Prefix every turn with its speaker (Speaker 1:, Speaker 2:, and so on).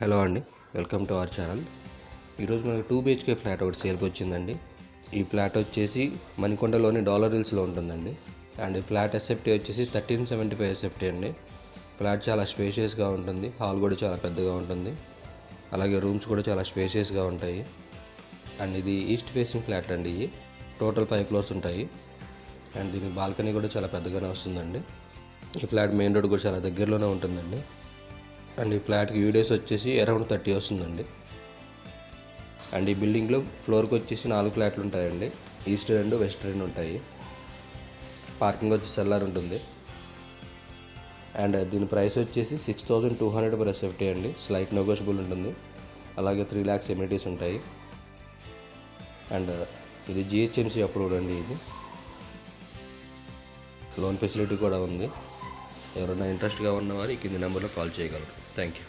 Speaker 1: Hello అండి, welcome to our channel. ఈరోజు మనకి 2 BHK ఫ్లాట్ ఒకటి సేల్కి వచ్చిందండి. ఈ ఫ్లాట్ వచ్చేసి మణికొండలోని డాలర్ హిల్స్లో ఉంటుందండి. అండ్ ఈ ఫ్లాట్ ఎస్ఎఫ్టీ వచ్చేసి 1375 ఎస్ఎఫ్టీ అండి. ఫ్లాట్ చాలా స్పేషియస్గా ఉంటుంది, హాల్ కూడా చాలా పెద్దగా ఉంటుంది, అలాగే రూమ్స్ కూడా చాలా స్పేషియస్గా ఉంటాయి. అండ్ ఇది ఈస్ట్ ఫేసింగ్ ఫ్లాట్ అండి. ఇవి టోటల్ 5 ఫ్లోర్స్ ఉంటాయి. అండ్ దీని బాల్కనీ కూడా చాలా పెద్దగానే వస్తుందండి. ఈ ఫ్లాట్ మెయిన్ రోడ్ కూడా చాలా దగ్గరలోనే ఉంటుందండి. అండ్ ఈ ఫ్లాట్కి యూడేస్ వచ్చేసి అరౌండ్ 30 వస్తుందండి. అండ్ ఈ బిల్డింగ్లో ఫ్లోర్కి వచ్చేసి 4 ఫ్లాట్లు ఉంటాయండి. ఈస్ట్ 2, వెస్ట్ 2 ఉంటాయి. పార్కింగ్ వచ్చి సెల్లార్ ఉంటుంది. అండ్ దీని ప్రైస్ వచ్చేసి 6200 పర్ ఎస్ఎఫ్టీ అండి. స్లైట్ నెగోషియబుల్ ఉంటుంది. అలాగే 3 lakhs ఎమ్యూనిటీస్ ఉంటాయి. అండ్ ఇది జిహెచ్ఎంసీ అప్రూవ్డ్ అండి. ఇది లోన్ ఫెసిలిటీ కూడా ఉంది. ఎవరైనా ఇంట్రెస్ట్గా ఉన్నవారు ఈ కింది నెంబర్లో కాల్ చేయగలరు. Thank you.